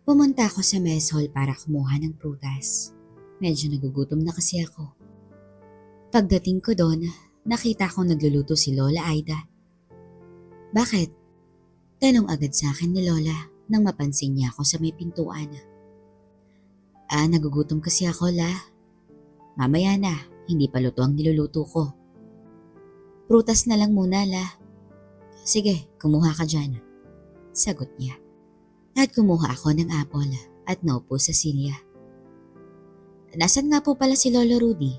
Pumunta ako sa mess hall para kumuha ng prutas. Medyo nagugutom na kasi ako. Pagdating ko doon, nakita kong nagluluto si Lola Aida. Bakit? Tanong agad sa akin ni Lola nang mapansin niya ako sa may pintuan. Nagugutom kasi ako, La. Mamaya na, hindi pa luto ang niluluto ko. Prutas na lang muna, La. Sige, kumuha ka dyan. Sagot niya. At kumuha ako ng apple at naupo sa silya. Nasaan nga po pala si Lolo Rudy?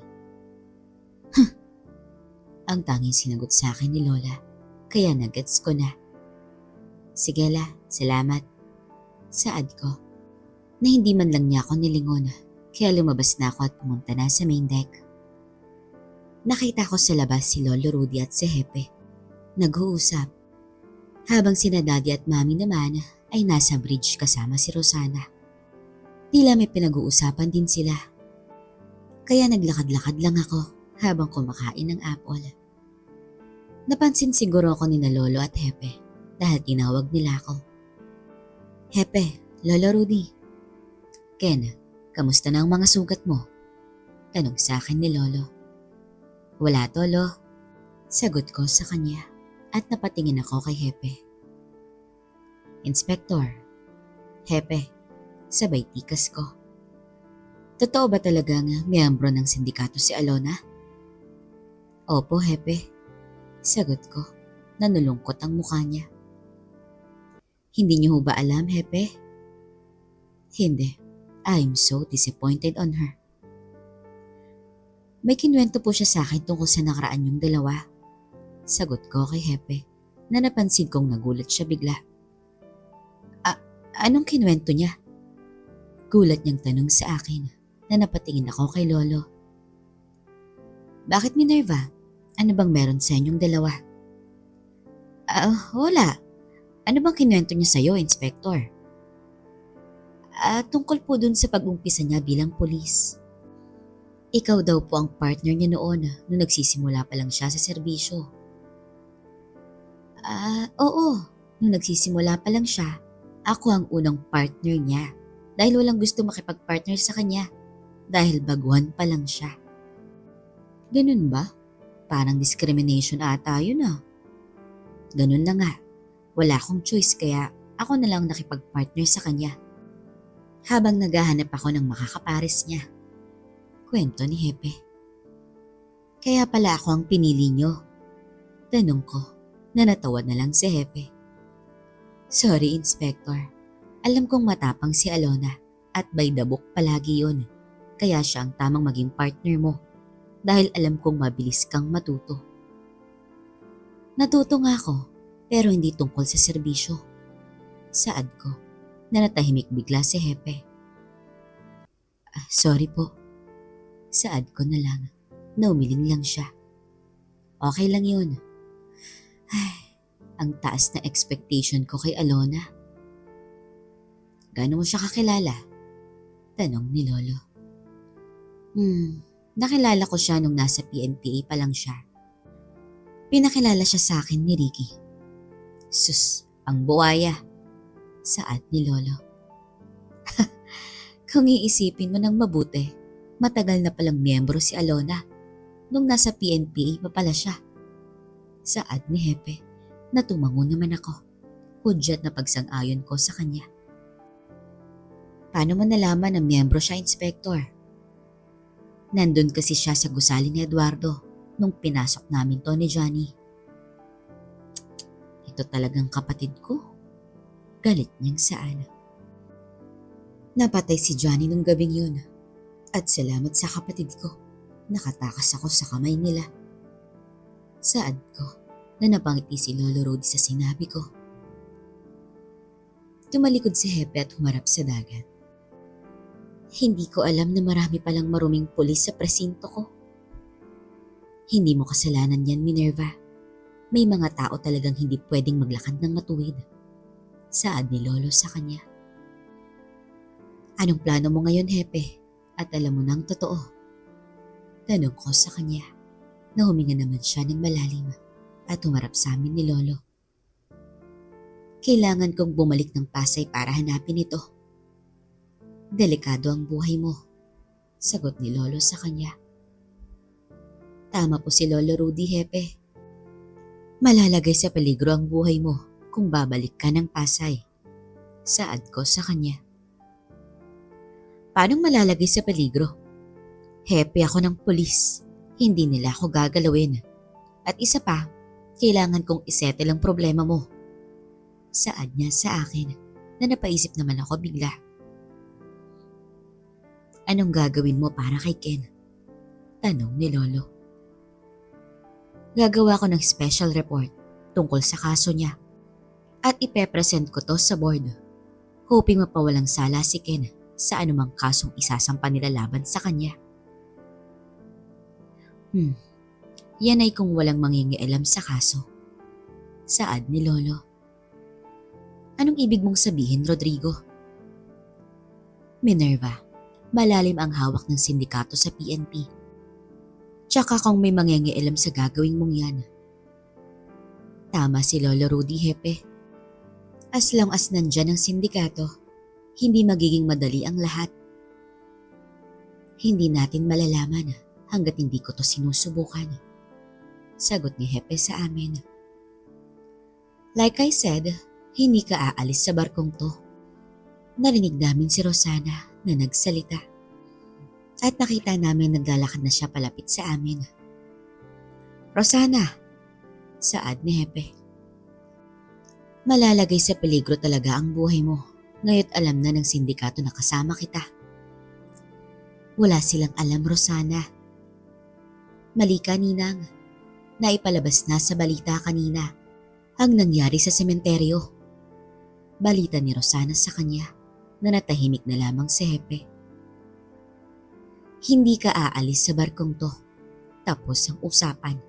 Ang tanging sinagot sa akin ni Lola, kaya nagets ko na. Sige La, salamat. Saad ko, na hindi man lang niya ako nilingon, kaya lumabas na ako at pumunta na sa main deck. Nakita ko sa labas si Lolo Rudy at si Hepe. Nag-uusap. Habang sina Daddy at Mami naman ay nasa bridge kasama si Rosana. Tila may pinag-uusapan din sila. Kaya naglakad-lakad lang ako habang kumakain ng apple. Napansin siguro ako ni na Lolo at Hepe dahil tinawag nila ako. Hepe, Lolo Rudy. Ken, kamusta na ang mga sugat mo? Tanong sa akin ni Lolo. Wala to, Lo. Sagot ko sa kanya at napatingin ako kay Hepe. Inspector. Hepe, sabay tikas ko. Totoo ba talagang miyembro ng sindikato si Alona? Opo, Hepe. Sagot ko, nanulungkot ang mukha niya. Hindi niyo ba alam, Hepe? Hindi. I'm so disappointed on her. May kinwento po siya sa akin tungkol sa nakaraan yung dalawa. Sagot ko kay Hepe na napansin kong nagulat siya bigla. Anong kinwento niya? Gulat niyang tanong sa akin na napatingin ako kay Lolo. Bakit Minerva? Ano bang meron sa inyong dalawa? Wala. Ano bang kinwento niya sa'yo, Inspector? Tungkol po dun sa pag-umpisa niya bilang pulis. Ikaw daw po ang partner niya noon nung nagsisimula pa lang siya sa serbisyo. Oo. Nung nagsisimula pa lang siya, ako ang unang partner niya dahil walang gusto makipag-partner sa kanya dahil baguhan pa lang siya. Ganun ba? Parang discrimination ata yun Ganun na nga. Wala akong choice kaya ako na lang nakipag-partner sa kanya. Habang naghahanap ako ng makakapares niya. Kwento ni Hepe. Kaya pala ako ang pinili niyo. Tanong ko na natawa na lang si Hepe. Sorry, Inspector. Alam kong matapang si Alona at by the book palagi yun. Kaya siya ang tamang maging partner mo dahil alam kong mabilis kang matuto. Natuto nga ako pero hindi tungkol sa serbisyo. Saad ko na natahimik bigla si Hepe. Sorry po. Saad ko na lang na umiling lang siya. Okay lang yun. Ang taas na expectation ko kay Alona. Gaano mo siya kakilala? Tanong ni Lolo. Nakilala ko siya nung nasa PNPA pa lang siya. Pinakilala siya sa akin ni Ricky. Sus, ang buwaya. Saad ni Lolo. Kung iisipin mo ng mabuti, matagal na palang miyembro si Alona nung nasa PNPA pa pala siya. Saad ni Hepe. Natumango naman ako. Hudyat na pagsang-ayon ko sa kanya. Paano mo nalaman na miyembro siya, Inspector? Nandun kasi siya sa gusali ni Eduardo nung pinasok namin to ni Johnny. Ito talagang kapatid ko. Galit niyang saan. Napatay si Johnny nung gabing yun. At salamat sa kapatid ko. Nakatakas ako sa kamay nila. Saad ko na napangiti si Lolo Rudy sa sinabi ko. Tumalikod si Hepe at humarap sa dagat. Hindi ko alam na marami palang maruming pulis sa presinto ko. Hindi mo kasalanan yan, Minerva. May mga tao talagang hindi pwedeng maglakad ng matuwid. Saad ni Lolo sa kanya. Anong plano mo ngayon, Hepe? At alam mo nang totoo. Tanong ko sa kanya na huminga naman siya ng malalim at humarap sa amin ni Lolo. Kailangan kong bumalik ng Pasay para hanapin ito. Delikado ang buhay mo, sagot ni Lolo sa kanya. Tama po si Lolo Rudy, Hepe. Malalagay sa peligro ang buhay mo kung babalik ka ng Pasay, saad ko sa kanya. Paano malalagay sa peligro? Hepe ako ng pulis, hindi nila ako gagalawin. At isa pa, kailangan kong isettle ang problema mo. Saad niya sa akin na napaisip naman ako bigla. Anong gagawin mo para kay Ken? Tanong ni Lolo. Gagawa ko ng special report tungkol sa kaso niya at ipepresent ko to sa board, hoping mapawalang sala si Ken sa anumang kasong isasampa nila laban sa kanya. Yan ay kung walang mangingialam sa kaso, saad ni Lolo. Anong ibig mong sabihin, Rodrigo? Minerva, malalim ang hawak ng sindikato sa PNP. Tsaka kung may mangingialam sa gagawin mong yan. Tama si Lolo Rudy, Hepe. As long as nandyan ang sindikato, hindi magiging madali ang lahat. Hindi natin malalaman hanggat hindi ko to sinusubukan, sagot ni Hepe sa amin. Like I said, hindi ka aalis sa barkong to. Narinig namin si Rosana na nagsalita. At nakita namin naglalakad na siya palapit sa amin. Rosana, saad ni Hepe. Malalagay sa peligro talaga ang buhay mo, ngayon alam na ng sindikato na kasama kita. Wala silang alam, Rosana. Mali ka, Ninang. Naipalabas na sa balita kanina ang nangyari sa sementeryo. Balita ni Rosana sa kanya na natahimik na lamang si Hepe. Hindi ka aalis sa barkong to. Tapos ang usapan.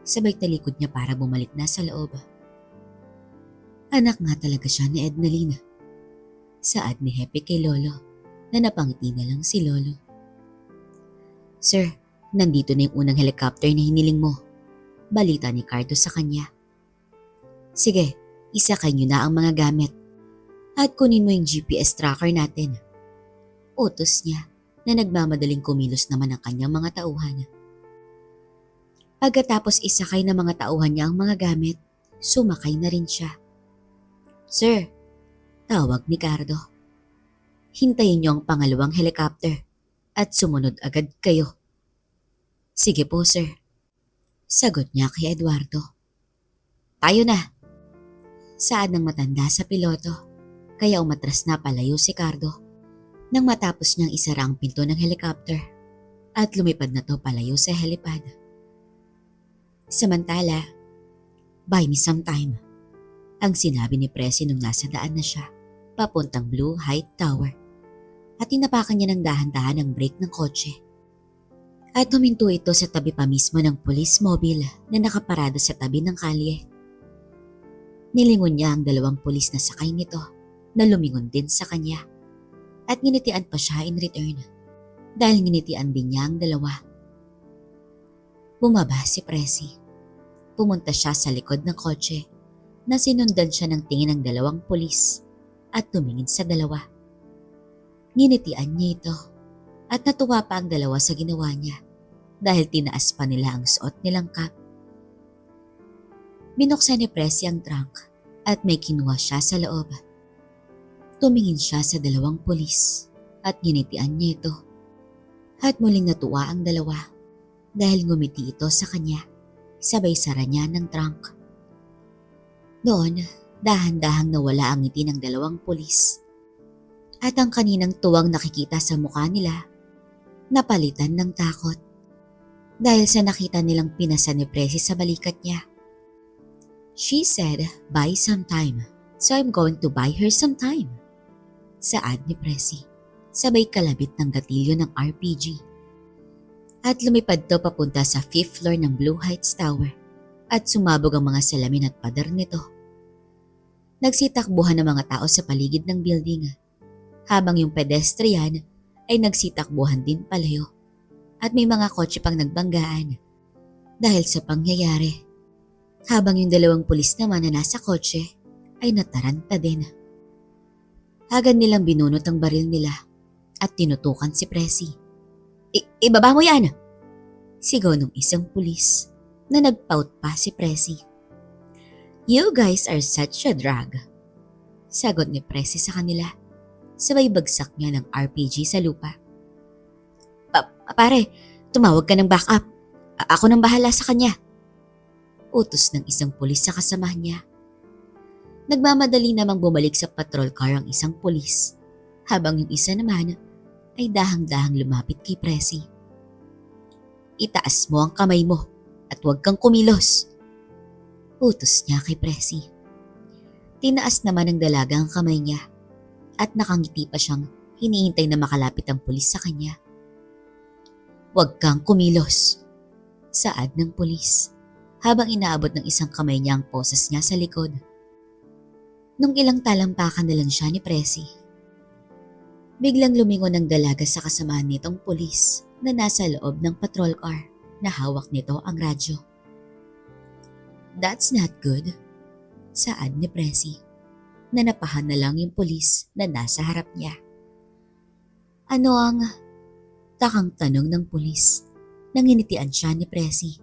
Sabay talikod niya para bumalik na sa loob. Anak nga talaga siya ni Ednalyn. Saad ni Hepe kay Lolo na napangiti na lang si Lolo. Sir, nandito na yung unang helicopter na hiniling mo. Balita ni Cardo sa kanya. Sige, isakay niyo na ang mga gamit. At kunin mo yung GPS tracker natin. Utos niya na nagmamadaling kumilos naman ang kanyang mga tauhan. Pagkatapos isakay ng mga tauhan niya ang mga gamit, sumakay na rin siya. Sir, tawag ni Cardo. Hintayin niyo ang pangalawang helicopter at sumunod agad kayo. Sige po, sir. Sagot niya kay Eduardo. Tayo na. Saad ng matanda sa piloto, kaya umatras na palayo si Cardo. Nang matapos niyang isara ang pinto ng helicopter at lumipad na to palayo sa helipad. Samantala, buy me some time, ang sinabi ni Presi nung nasa daan na siya, papuntang Blue Height Tower. At tinapakan niya ng dahan-dahan ang brake ng kotse. At huminto ito sa tabi pa mismo ng police mobile na nakaparado sa tabi ng kalye. Nilingon niya ang dalawang pulis na sakay nito na lumingon din sa kanya. At nginitian pa siya in return dahil nginitian din niya ang dalawa. Bumaba si Presi. Pumunta siya sa likod ng kotse na sinundan siya ng tingin ng dalawang pulis at tumingin sa dalawa. Nginitian niya ito at natuwa pa ang dalawa sa ginawa niya dahil tinaas pa nila ang suot nilang cap. Binuksan ni Presi ang trunk at may kinuha siya sa loob. Tumingin siya sa dalawang pulis at ginitian niya ito. At muling natuwa ang dalawa dahil ngumiti ito sa kanya, sabay sara niya ng trunk. Doon, dahan-dahang nawala ang ngiti ng dalawang pulis. At ang kaninang tuwang nakikita sa mukha nila, napalitan ng takot. Dahil sa nakita nilang pinasa ni Presi sa balikat niya. She said, buy some time, so I'm going to buy her some time. Saad ni Presi, sabay kalabit ng gatilyo ng RPG. At lumipad to papunta sa 5th floor ng Blue Heights Tower at sumabog ang mga salamin at pader nito. Nagsitakbuhan ng mga tao sa paligid ng building, habang yung pedestrian ay nagsitakbuhan din palayo at may mga kotse pang nagbanggaan dahil sa pangyayari. Habang yung dalawang pulis naman na nasa kotse ay nataranta din. Agad nilang binunot ang baril nila at tinutukan si Presi. Ibaba mo yan! Sigaw ng isang pulis na nagpaut pa si Presi. You guys are such a drag. Sagot ni Presi sa kanila. Sabay bagsak niya ng RPG sa lupa. Pare, tumawag ka ng backup. Ako nang bahala sa kanya. Utos ng isang pulis sa kasamahan niya. Nagmamadali namang bumalik sa patrol car ang isang pulis, habang yung isa naman ay dahang-dahang lumapit kay Presi. Itaas mo ang kamay mo at huwag kang kumilos. Utos niya kay Presi. Tinaas naman ng dalaga ang kamay niya at nakangiti pa siyang hinihintay na makalapit ang pulis sa kanya. Huwag kang kumilos, saad ng pulis habang inaabot ng isang kamay niya ang poses niya sa likod. Nung ilang talampakan na lang siya ni Presi, biglang lumingon ang dalaga sa kasamahan nitong pulis na nasa loob ng patrol car na hawak nito ang radyo. That's not good, saad ni Presi. Nanapahan na lang yung pulis na nasa harap niya. Ano ang takang tanong ng pulis nang hinitian siya ni Presi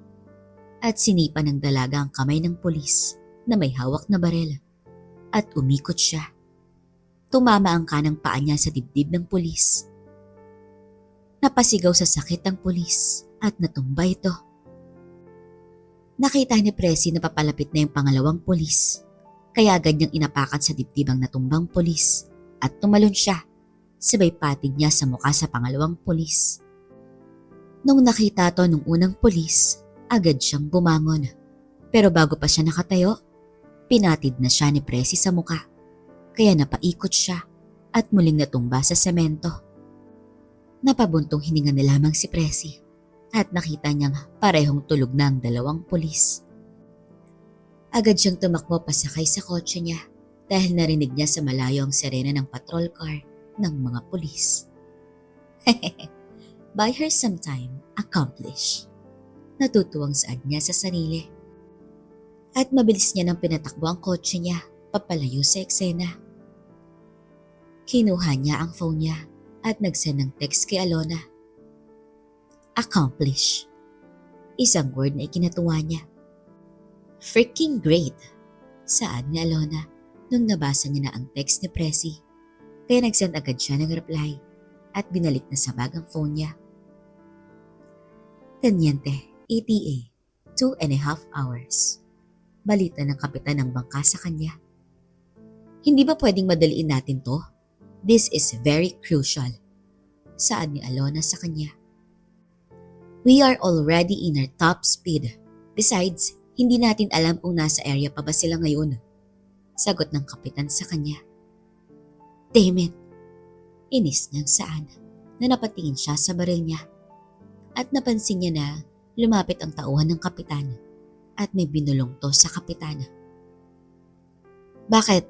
at sinipa ng dalaga ang kamay ng pulis na may hawak na barel at umikot siya. Tumama ang kanang paa niya sa dibdib ng pulis. Napasigaw sa sakit ang pulis at natumba ito. Nakita ni Presi na papalapit na yung pangalawang pulis, kaya agad niyang inapakan sa dibdib ang natumbang pulis at tumalon siya, sabay patid niya sa mukha sa pangalawang pulis. Nung nakita to nung unang pulis, agad siyang bumangon. Pero bago pa siya nakatayo, pinatid na siya ni Presi sa mukha, kaya napaikot siya at muling natumba sa semento. Napabuntong hininga na lamang si Presi at nakita niyang parehong tulog na ang dalawang pulis. Agad siyang tumakbo pasakay sa kotse niya dahil narinig niya sa malayo ang sirena ng patrol car ng mga pulis. Buy her some time, accomplish. Natutuwang saad niya sa sarili. At mabilis niya nang pinatakbo ang kotse niya papalayo sa eksena. Kinuha niya ang phone niya at nagsend ng text kay Alona. Accomplish. Isang word na ikinatuwa niya. Freaking great, saad ni Alona nung nabasa niya na ang text ni Presi. Kaya nagsend agad siya ng reply at binalik na sa bag ang phone niya. Teniente, ETA, 2.5 hours. Balita ng kapitan ng bangka sa kanya. Hindi ba pwedeng madaliin natin to? This is very crucial, saad ni Alona sa kanya. We are already in our top speed. Besides, hindi natin alam kung nasa area pa ba sila ngayon. Sagot ng kapitan sa kanya. Damn it! Inis niyang saad na napatingin siya sa baril niya at napansin niya na lumapit ang tauhan ng kapitan at may binulong to sa kapitan. Bakit?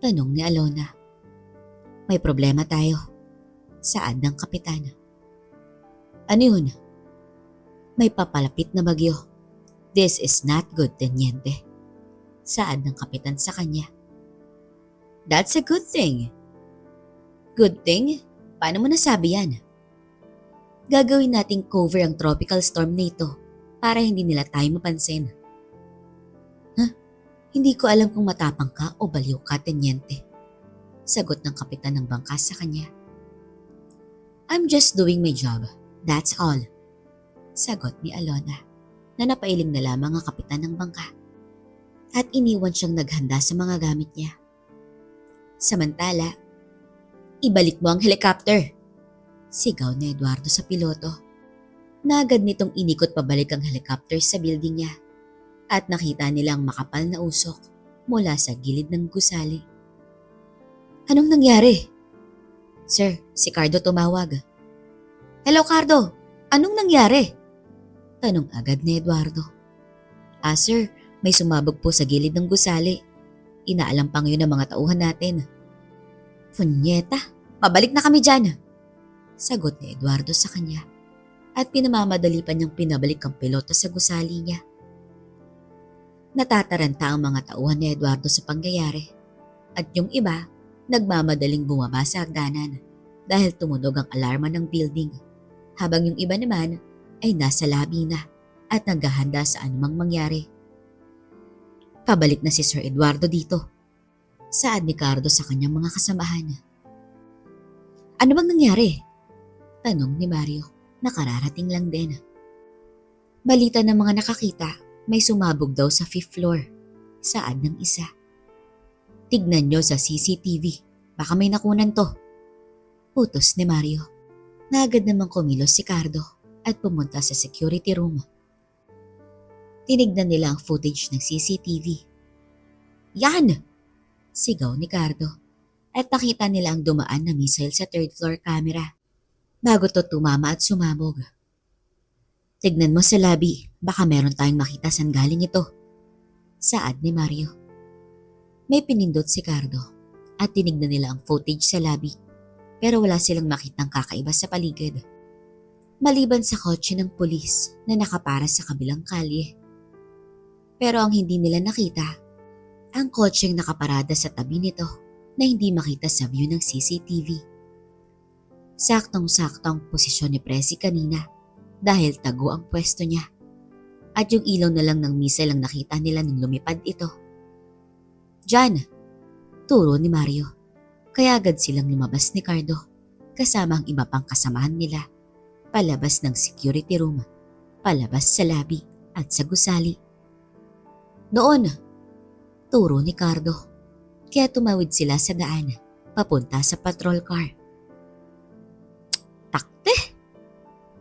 Tanong ni Alona. May problema tayo, saad ng kapitan. Ano yun? May papalapit na bagyo. This is not good, Teniente, saad ng kapitan sa kanya. That's a good thing. Good thing? Paano mo nasabi yan? Gagawin nating cover ang tropical storm na ito para hindi nila tayo mapansin. Hindi ko alam kung matapang ka o baliw ka, Teniente, sagot ng kapitan ng bangka sa kanya. I'm just doing my job, that's all, sagot ni Alona na napailing na lamang ang kapitan ng bangka at iniwan siyang naghanda sa mga gamit niya. Samantala, ibalik mo ang helicopter, sigaw ni Eduardo sa piloto. Naagad nitong inikot pabalik ang helicopter sa building niya at nakita nilang makapal na usok mula sa gilid ng gusali. Anong nangyari? Sir, si Cardo tumawag. Hello Cardo, anong nangyari? Tanong agad ni Eduardo. Sir, may sumabog po sa gilid ng gusali. Inaalam pa ngayon ng mga tauhan natin. Punyeta, pabalik na kami dyan, sagot ni Eduardo sa kanya at pinamamadali pa niyang pinabalik ang piloto sa gusali niya. Natataranta ang mga tauhan ni Eduardo sa pangyayari at yung iba nagmamadaling bumaba sa hagdanan dahil tumunog ang alarma ng building, habang yung iba naman ay nasa labi na at naghahanda sa anumang mangyari. Pabalik na si Sir Eduardo dito, saad ni Cardo sa kanyang mga kasamahan. Ano bang nangyari? Tanong ni Mario, nakararating lang din. Balita ng mga nakakita, may sumabog daw sa 5th floor, saad ng isa. Tignan nyo sa CCTV, baka may nakunan to. Utos ni Mario. Naagad namang kumilos si Cardo at pumunta sa security room. Tinignan nila ang footage ng CCTV. Yan! Sigaw ni Cardo at nakita nila ang dumaan na missile sa 3rd floor camera bago to tumama at sumabog. Tignan mo sa lobby, baka meron tayong makita saan galing ito, saad ni Mario. May pinindot si Cardo at tinignan nila ang footage sa lobby pero wala silang makitang kakaiba sa paligid. Maliban sa kotse ng pulis na nakapara sa kabilang kalye. Pero ang hindi nila nakita, ang kotseng nakaparada sa tabi nito na hindi makita sa view ng CCTV. Saktong-sakto ang posisyon ni Presi kanina dahil tago ang pwesto niya at yung ilaw na lang ng missile ang nakita nila nung lumipad ito. Diyan, turo ni Mario. Kaya agad silang lumabas ni Cardo kasama ang iba pang kasamahan nila palabas ng security room, palabas sa lobby at sa gusali. Doon, turo ni Cardo. Kaya tumawid sila sa daan, papunta sa patrol car. Takte!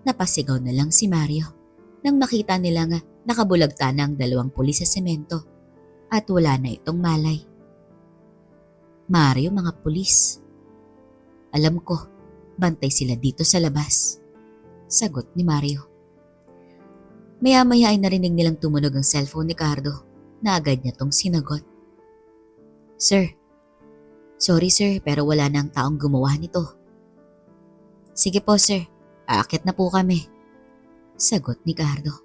Napasigaw na lang si Mario nang makita nilang nakabulagta na ang 2 pulis sa semento at wala na itong malay. Mario, mga pulis. Alam ko, bantay sila dito sa labas. Sagot ni Mario. Maya-maya ay narinig nilang tumunog ang cellphone ni Cardo na agad niya tong sinagot. Sir, sorry sir pero wala na ang taong gumawa nito. Sige po sir, aakyat na po kami. Sagot ni Cardo.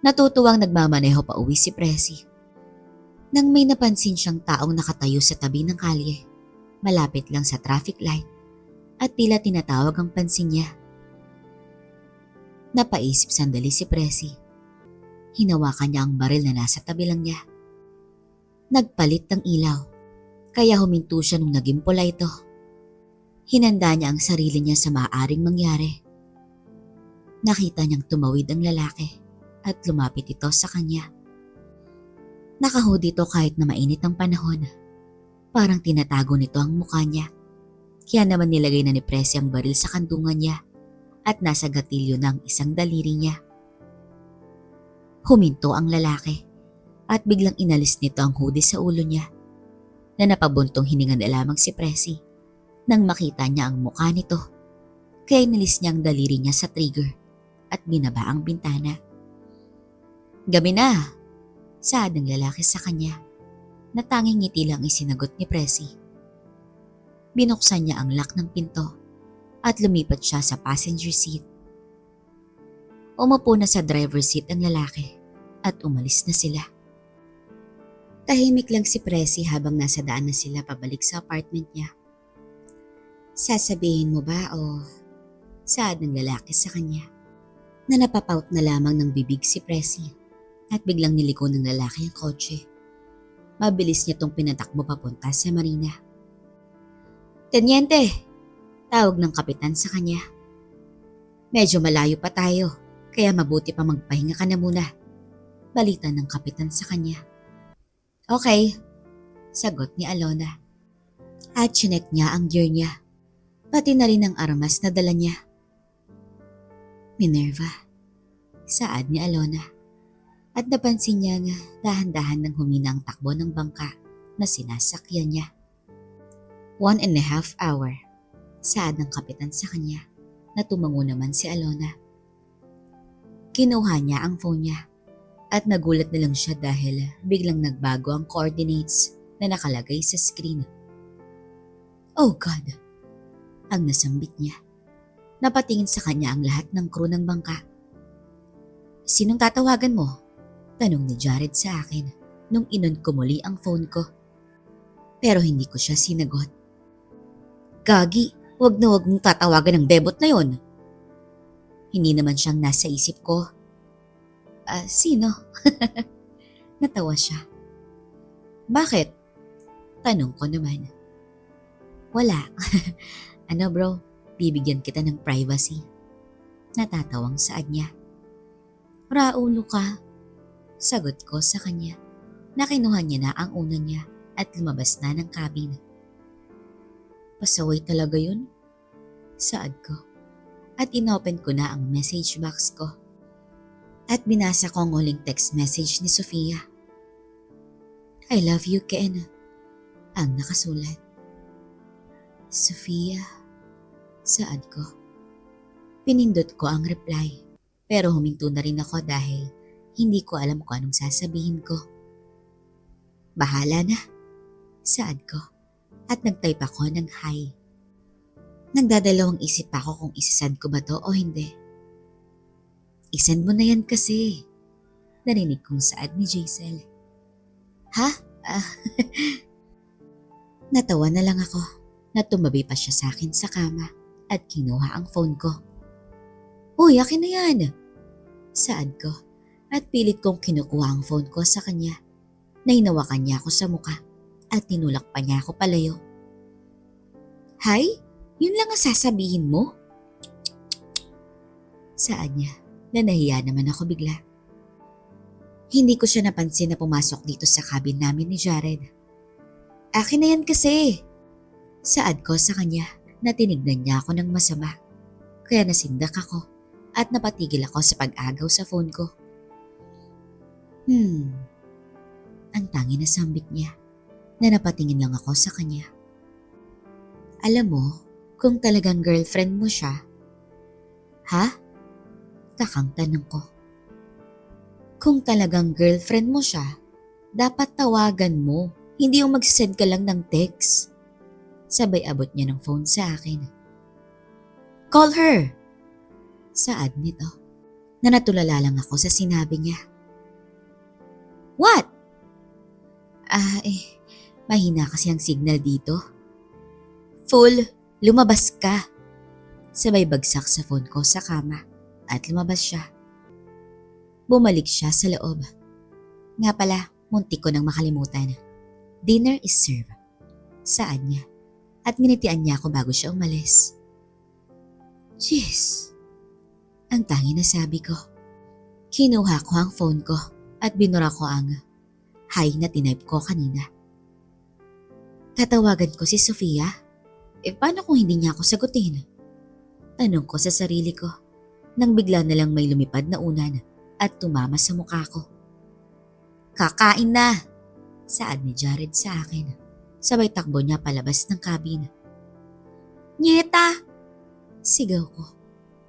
Natutuwang nagmamaneho pa uwi si Presi. Nang may napansin siyang taong nakatayo sa tabi ng kalye, malapit lang sa traffic light at tila tinatawag ang pansin niya. Napaisip sandali si Presi. Hinawakan niya ang baril na nasa tabi lang niya. Nagpalit ng ilaw, kaya huminto siya nung naging pula ito. Hinanda niya ang sarili niya sa maaaring mangyari. Nakita niyang tumawid ang lalaki at lumapit ito sa kanya. Nakahoodie ito kahit na mainit ang panahon. Parang tinatago nito ang mukha niya. Kaya naman nilagay na ni Presi ang baril sa kandungan niya at nasa gatilyo ng isang daliri niya. Huminto ang lalaki at biglang inalis nito ang hoodie sa ulo niya na napabuntong hininga na lamang si Presi nang makita niya ang mukha nito. Kaya inalis niya ang daliri niya sa trigger at binaba ang bintana. Gabi na, saad ng lalaki sa kanya na tanging ngiti lang isinagot ni Presi. Binuksan niya ang lock ng pinto at lumipat siya sa passenger seat. Umupo na sa driver's seat ang lalaki at umalis na sila. Tahimik lang si Presi habang nasa daan na sila pabalik sa apartment niya. Sasabihin mo ba o saad ng lalaki sa kanya na napapout na lamang ng bibig si Presi at biglang niliko ng lalaki ang kotse. Mabilis niya tong pinatakbo papunta sa marina. Tenyente, tawag ng kapitan sa kanya. Medyo malayo pa tayo, kaya mabuti pa magpahinga ka na muna. Balita ng kapitan sa kanya. Okay, sagot ni Alona. At chinek niya ang gear niya, pati na rin ang armas na dala niya. Minerva, saad ni Alona. At napansin niya nga dahan-dahan nang humina ang takbo ng bangka na sinasakyan niya. 1.5 hour, saad ng kapitan sa kanya na tumango naman si Alona. Kinuha niya ang phone niya at nagulat na lang siya dahil biglang nagbago ang coordinates na nakalagay sa screen. Oh God! Ang nasambit niya. Napatingin sa kanya ang lahat ng crew ng bangka. Sinong tatawagan mo? Tanong ni Jared sa akin nung inon ko muli ang phone ko. Pero hindi ko siya sinagot. Gagi, wag na wag mong tatawagan ng bebot na yon. Hindi naman siyang nasa isip ko. Sino? Natawa siya. Bakit? Tanong ko naman. Wala. Ano bro, bibigyan kita ng privacy. Natatawang saad niya. Raulo ka. Sagot ko sa kanya. Nakinuha niya na ang una niya at lumabas na ng cabin. Pasaway talaga yun? Saad ko. At inopen ko na ang message box ko. At binasa ko ang huling text message ni Sofia. I love you, Ken. Ang nakasulat. Sofia. Saad ko. Pinindot ko ang reply. Pero huminto na rin ako dahil hindi ko alam kung anong sasabihin ko. Bahala na. Saad ko. At nag-type ako ng hi. Nagdadalawang isip ako kung isasad ko ba to o hindi. Isend mo na yan kasi. Narinig kong saad ni Jaisel. Ha? Natawa na lang ako na tumabi pa siya sa akin sa kama at kinuha ang phone ko. Uy, akin na yan. Saad ko at pilit kong kinukuha ang phone ko sa kanya. Nainawakan niya ako sa muka at tinulak pa niya ako palayo. Hi? Yun lang ang sasabihin mo? Saad niya na nahiya naman ako bigla. Hindi ko siya napansin na pumasok dito sa cabin namin ni Jared. Akin na yan kasi. Saad ko sa kanya na tinignan niya ako ng masama. Kaya nasindak ako at napatigil ako sa pag-agaw sa phone ko. Ang tangi na sambit niya na napatingin lang ako sa kanya. Alam mo, kung talagang girlfriend mo siya. Ha? Takang tanong ko. Kung talagang girlfriend mo siya, dapat tawagan mo, hindi yung magsisend ka lang ng text. Sabay abot niya ng phone sa akin. Call her! Saad nito, na natulala lang ako sa sinabi niya. What? Mahina kasi ang signal dito. Fool, lumabas ka. Sabay bagsak sa phone ko sa kama at lumabas siya. Bumalik siya sa loob. Nga pala, muntik ko nang makalimutan. Dinner is served. Saad niya at nginitian niya ako bago siya umalis. Jeez, ang tangi na sabi ko. Kinuha ko ang phone ko at binura ko ang hi na tinype ko kanina. Tatawagan ko si Sofia? Paano kung hindi niya ako sagutin? Tanong ko sa sarili ko nang bigla na lang may lumipad na unan at tumama sa mukha ko. Kakain na! Saad ni Jared sa akin. Sabay takbo niya palabas ng cabin. Nyeta! Sigaw ko.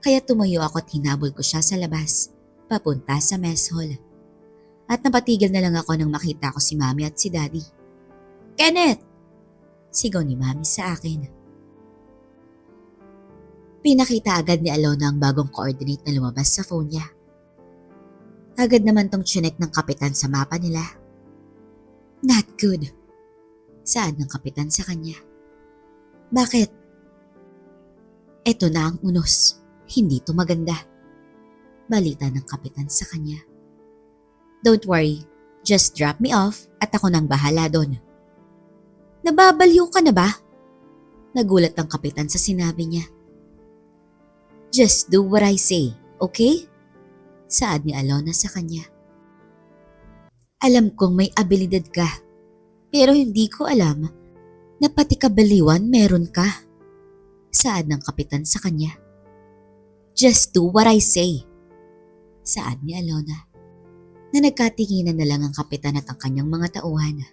Kaya tumayo ako at hinabol ko siya sa labas, papunta sa mess hall. At napatigil na lang ako nang makita ko si Mami at si Daddy. Kenneth! Sigaw ni Mami sa akin. Pinakita agad ni Alona ang bagong coordinate na lumabas sa phone niya. Agad naman tong chinek ng kapitan sa mapa nila. Not good. Saad ng kapitan sa kanya. Bakit? Eto na ang unos. Hindi to maganda. Balita ng kapitan sa kanya. Don't worry. Just drop me off at ako nang bahala doon. Nababaliw ka na ba? Nagulat ang kapitan sa sinabi niya. Just do what I say, okay? Saad ni Alona sa kanya. Alam kong may abilidad ka, pero hindi ko alam na pati kabaliwan meron ka. Saad ng kapitan sa kanya. Just do what I say. Saad ni Alona, na nagkatinginan na lang ang kapitan at ang kanyang mga tauhan.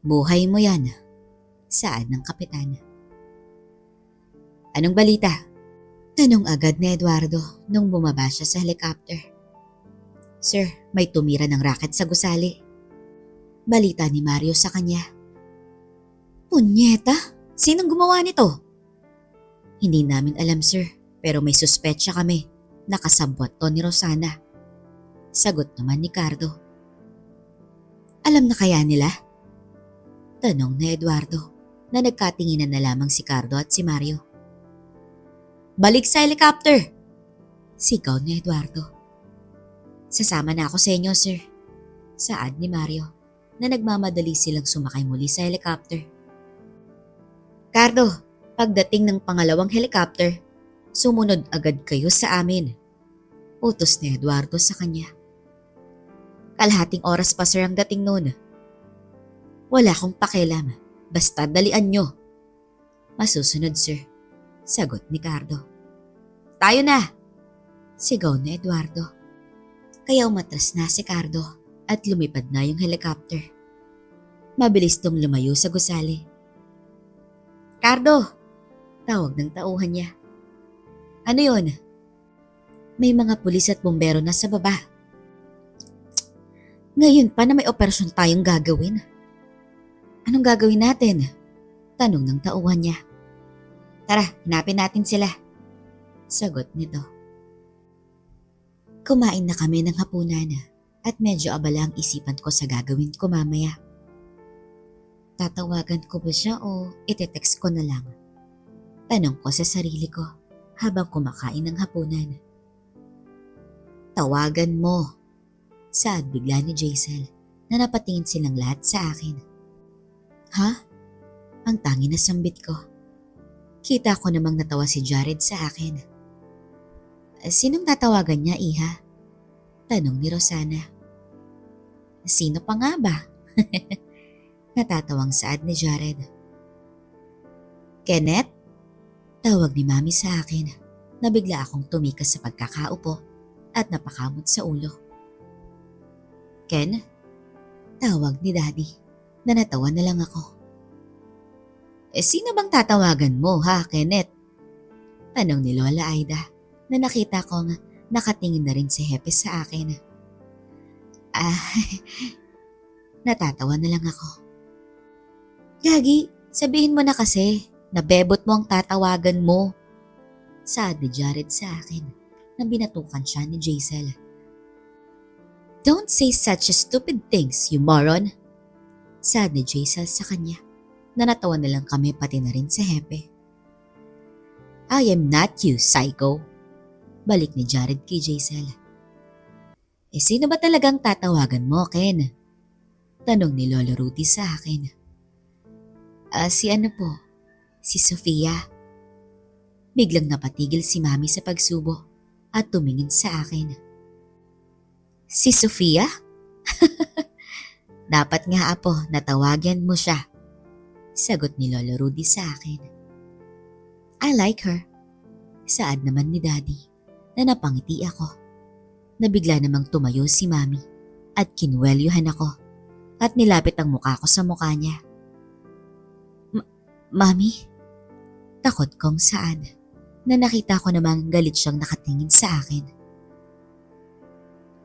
Buhay mo yan. Saad ng kapitan. Anong balita? Tanong agad ni Eduardo nung bumaba siya sa helicopter. Sir, may tumira ng racket sa gusali. Balita ni Mario sa kanya. Punyeta, sinong gumawa nito? Hindi namin alam sir, pero may suspetsya kami. Nakasabwat to ni Rosana. Sagot naman ni Cardo. Alam na kaya nila? Tanong ni Eduardo na nagkatinginan na lamang si Cardo at si Mario. Balik sa helicopter! Sigaw ni Eduardo. Sasama na ako sa inyo, sir. Saad ni Mario na nagmamadali silang sumakay muli sa helicopter. Cardo, pagdating ng pangalawang helicopter, sumunod agad kayo sa amin. Utos ni Eduardo sa kanya. Kalahating oras pa sir ang dating noon. Wala akong pakialam, basta dalian nyo. Masusunod sir, sagot ni Cardo. Tayo na! Sigaw ni Eduardo. Kaya umatras na si Cardo at lumipad na yung helicopter. Mabilis tong lumayo sa gusali. Cardo! Tawag ng tauhan niya. Ano yun? May mga pulis at bumbero na sa baba. Ngayon pa na may operasyon tayong gagawin. Anong gagawin natin? Tanong ng tauhan niya. Tara, hanapin natin sila. Sagot nito. Kumain na kami ng hapunan at medyo abala ang isipan ko sa gagawin ko mamaya. Tatawagan ko ba siya o ite-text ko na lang? Tanong ko sa sarili ko habang kumakain ng hapunan. Tawagan mo, saad bigla ni Jaisel na napatingin silang lahat sa akin. Ha? Ang tangi na sambit ko. Kita ko namang natawa si Jared sa akin. Sinong tatawagan niya, Iha? Tanong ni Rosana. Sino pa nga ba? Natatawang saad ni Jared. Kenneth? Tawag ni Mami sa akin na bigla akong tumikas sa pagkakaupo at napakamot sa ulo. Ken? Tawag ni Daddy na natawa na lang ako. Sino bang tatawagan mo ha, Kenneth? Tanong ni Lola Aida na nakita kong nakatingin na rin si Hepe sa akin. Natatawa na lang ako. Gagi, sabihin mo na kasi na bebot mo ang tatawagan mo. Saad ni Jared sa akin na binatukan siya ni Jaisel. Don't say such stupid things, you moron. Saad ni Jaisel sa kanya na natawa na lang kami pati na rin si Hepe. I am not you, psycho. Balik ni Jared kay Jaisel. Sino ba talagang tatawagan mo, Ken? Tanong ni Lolo Rudy sa akin. Si ano po? Si Sofia. Biglang napatigil si Mami sa pagsubo at tumingin sa akin. Si Sofia? Dapat nga apo natawagan mo siya. Sagot ni Lolo Rudy sa akin. I like her. Saad naman ni Daddy na napangiti ako. Nabigla namang tumayo si Mami at kinuwelyuhan ako at nilapit ang mukha ko sa mukha niya. Mami? Takot kong saad na nakita ko namang galit siyang nakatingin sa akin.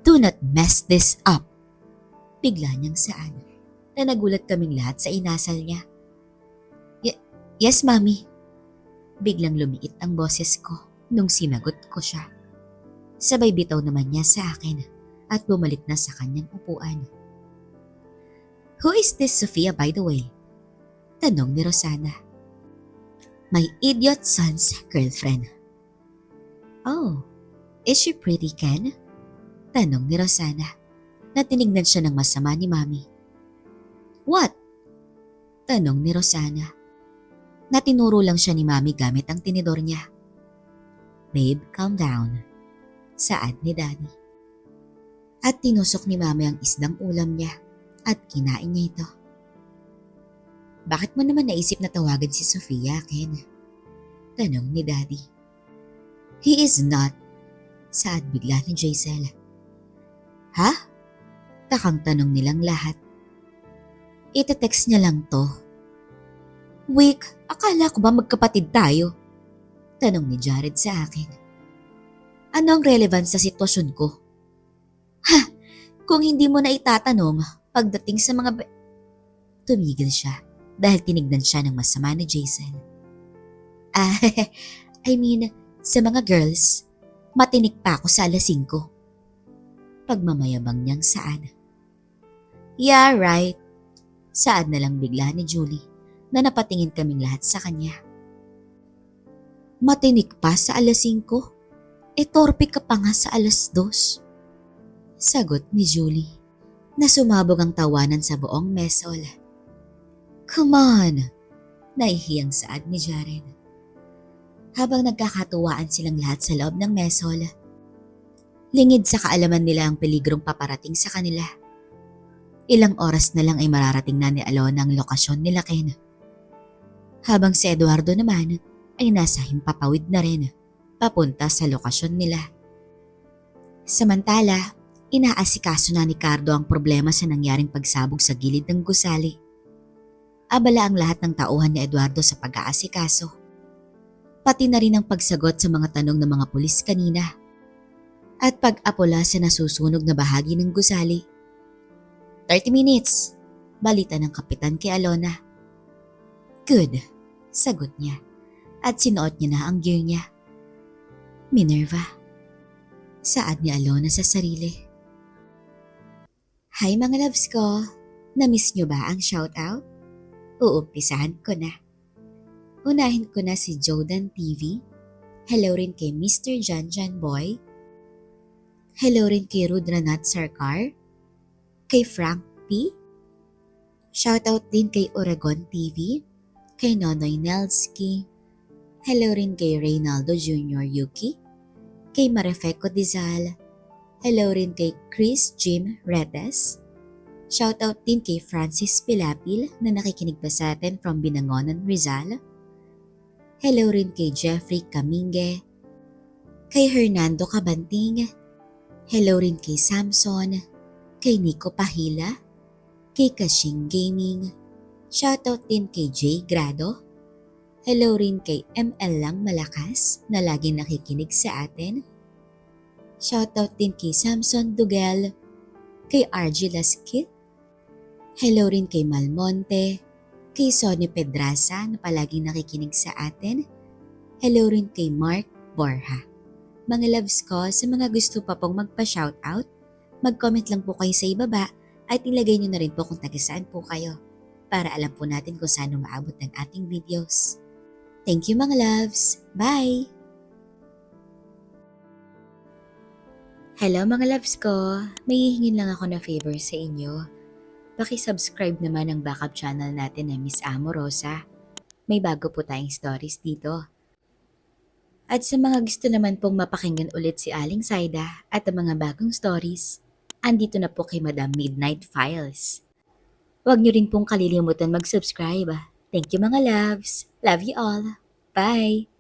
Do not mess this up. Bigla niyang saad na nagulat kaming lahat sa inasal niya. Yes, Mami. Biglang lumiit ang boses ko nung sinagot ko siya. Sabay bitaw naman niya sa akin at bumalik na sa kanyang upuan. Who is this Sofia, by the way? Tanong ni Rosana. My idiot son's girlfriend. Oh, is she pretty, Ken? Tanong ni Rosana na tinignan siya ng masama ni Mami. What? Tanong ni Rosana na tinuro lang siya ni Mami gamit ang tinidor niya. Babe, calm down. Saad ni Daddy. At tinusok ni Mami ang isdang ulam niya at kinain niya ito. Bakit mo naman naisip na tawagan si Sofia, Ken? Tanong ni Daddy. He is not. Saad bigla ni Jaisel. Ha? Takang tanong nilang lahat. Ite-text niya lang to. Wait, akala ko ba magkapatid tayo? Tanong ni Jared sa akin. Ano ang relevance sa sitwasyon ko? Ha? Kung hindi mo na itatanong pagdating sa mga... Tumigil siya dahil tinignan siya ng masama ni Jaisel. I mean, sa mga girls, matinik pa ako sa alas 5. Pagmamayabang niyang saan. Yeah, right. Saad na lang bigla ni Julie na napatingin kaming lahat sa kanya. Matinik pa sa alas 5? Torpe ka pa nga sa alas 2. Sagot ni Julie na sumabog ang tawanan sa buong mesol. Come on! Naihiyang saad ni Jaren. Habang nagkakatuwaan silang lahat sa loob ng mesol, lingid sa kaalaman nila ang peligrong paparating sa kanila. Ilang oras na lang ay mararating na ni Alona ang lokasyon nila Ken. Habang si Eduardo naman ay nasa himpapawid na rin, papunta sa lokasyon nila. Samantala, inaasikaso na ni Cardo ang problema sa nangyaring pagsabog sa gilid ng gusali. Abala ang lahat ng tauhan ni Eduardo sa pag-aasikaso. Pati na rin ang pagsagot sa mga tanong ng mga pulis kanina. At pag-apula sa nasusunog na bahagi ng gusali. 30 minutes, balita ng kapitan kay Alona. Good, sagot niya at sinuot niya na ang gear niya. Minerva, saad ni Alona sa sarili. Hi mga loves ko, na-miss niyo ba ang shoutout? Uumpisahan ko na. Unahin ko na si Jodan TV. Hello rin kay Mr. Janjan Boy. Hello rin kay Rudranath Sarkar. Kay Frank P. Shoutout din kay Oregon TV. Kay Nonoy Nelski. Hello rin kay Reynaldo Jr. Yuki. Kay Marefeco Dizal. Hello rin kay Chris Jim Redes. Shoutout din kay Francis Pilapil na nakikinig pa sa atin from Binangonan, Rizal. Hello rin kay Jeffrey Kaminge. Kay Hernando Cabanting. Hello rin kay Samson. Kay Nico Pahila. Kay Kashing Gaming. Shoutout din kay Jay Grado. Hello rin kay ML Lang Malakas na laging nakikinig sa atin. Shoutout din kay Samson Dugel. Kay RG Laskit. Hello rin kay Malmonte. Kay Sonny Pedraza na palaging nakikinig sa atin. Hello rin kay Mark Borja. Mga loves ko, sa mga gusto pa pong magpa-shoutout, mag-comment lang po kayo sa ibaba at ilagay nyo na rin po kung taga saan po kayo para alam po natin kung saan umaabot ng ating videos. Thank you mga loves. Bye! Hello mga loves ko. May hihingin lang ako na favor sa inyo. Paki-subscribe naman ang backup channel natin na Miss Amorosa. May bago po tayong stories dito. At sa mga gusto naman pong mapakinggan ulit si Aling Saida at ang mga bagong stories, andito na po kay Madam Midnight Files. Huwag niyo rin pong kalilimutan mag-subscribe. Thank you mga loves. Love you all. Bye!